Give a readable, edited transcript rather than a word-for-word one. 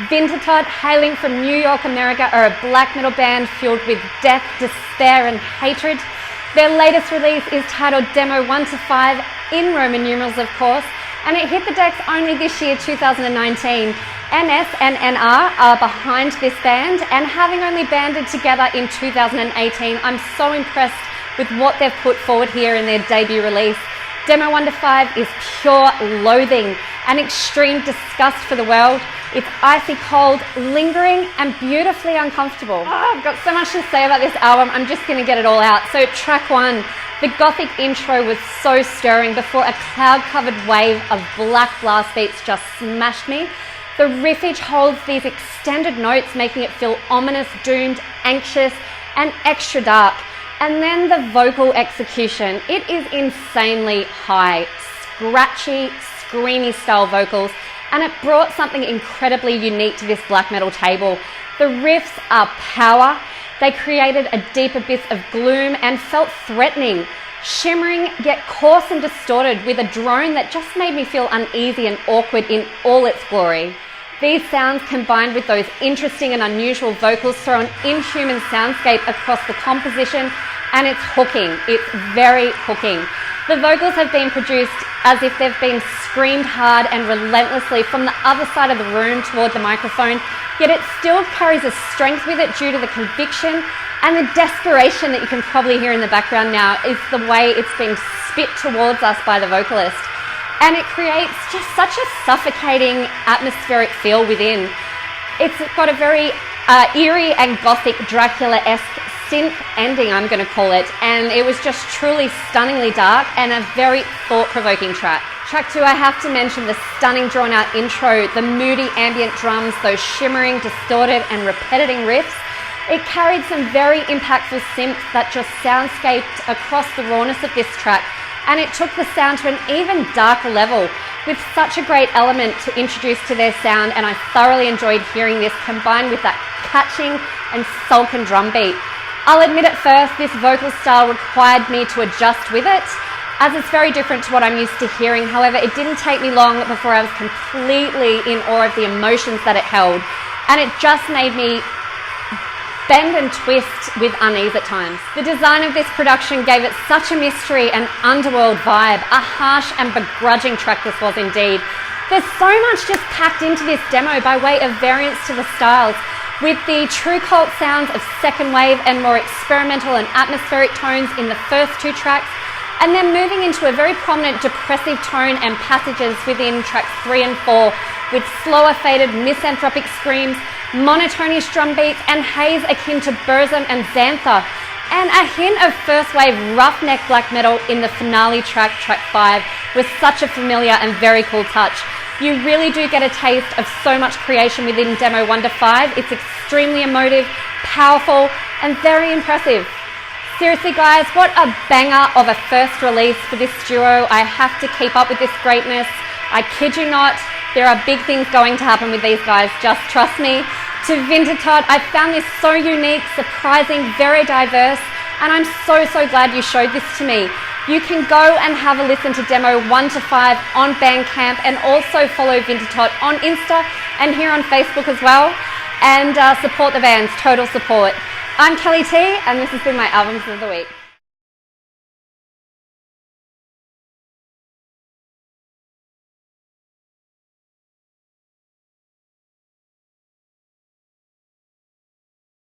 Vintertodt, hailing from New York, America, are a black metal band filled with death, despair and hatred. Their latest release is titled Demo 1 to 5, in Roman numerals of course, and it hit the decks only this year, 2019. NS and NR are behind this band, and having only banded together in 2018, I'm so impressed with what they've put forward here in their debut release. Demo 1 to 5 is pure loathing and extreme disgust for the world. It's icy cold, lingering and beautifully uncomfortable. Oh, I've got so much to say about this album, I'm just going to get it all out. So track 1, the Gothic intro was so stirring before a cloud-covered wave of black blast beats just smashed me. The riffage holds these extended notes, making it feel ominous, doomed, anxious and extra dark. And then the vocal execution, it is insanely high, scratchy, screamy style vocals, and it brought something incredibly unique to this black metal table. The riffs are power, they created a deep abyss of gloom and felt threatening, shimmering yet coarse and distorted with a drone that just made me feel uneasy and awkward in all its glory. These sounds combined with those interesting and unusual vocals throw an inhuman soundscape across the composition, and it's hooking. It's very hooking. The vocals have been produced as if they've been screamed hard and relentlessly from the other side of the room toward the microphone, yet it still carries a strength with it due to the conviction and the desperation that you can probably hear in the background now is the way it's being spit towards us by the vocalist. And it creates just such a suffocating atmospheric feel within. It's got a very eerie and gothic Dracula-esque synth ending, I'm going to call it, and it was just truly stunningly dark and a very thought-provoking track. Track 2, I have to mention the stunning drawn-out intro, the moody ambient drums, those shimmering, distorted and repetitive riffs. It carried some very impactful synths that just soundscaped across the rawness of this track, and it took the sound to an even darker level with such a great element to introduce to their sound, and I thoroughly enjoyed hearing this combined with that catching and sulken drum beat. I'll admit at first this vocal style required me to adjust with it, as it's very different to what I'm used to hearing. However, it didn't take me long before I was completely in awe of the emotions that it held, and it just made me bend and twist with unease at times. The design of this production gave it such a mystery and underworld vibe. A harsh and begrudging track this was indeed. There's so much just packed into this demo by way of variance to the styles, with the true cult sounds of second wave and more experimental and atmospheric tones in the first 2 tracks, and then moving into a very prominent depressive tone and passages within tracks 3 and 4, with slower faded misanthropic screams, monotonous drum beats and haze akin to Burzum and Xantha, and a hint of first wave roughneck black metal in the finale track, track 5, with such a familiar and very cool touch. You really do get a taste of so much creation within Demo 1 to 5. It's extremely emotive, powerful and very impressive. Seriously guys, what a banger of a first release for this duo. I have to keep up with this greatness. I kid you not, there are big things going to happen with these guys, just trust me. To Vintertodt, I found this so unique, surprising, very diverse, and I'm so glad you showed this to me. You can go and have a listen to Demo 1 to 5 on Bandcamp, and also follow Vintertodt on Insta and here on Facebook as well, and support the bands, total support. I'm Kelly T, and this has been my Albums of the Week.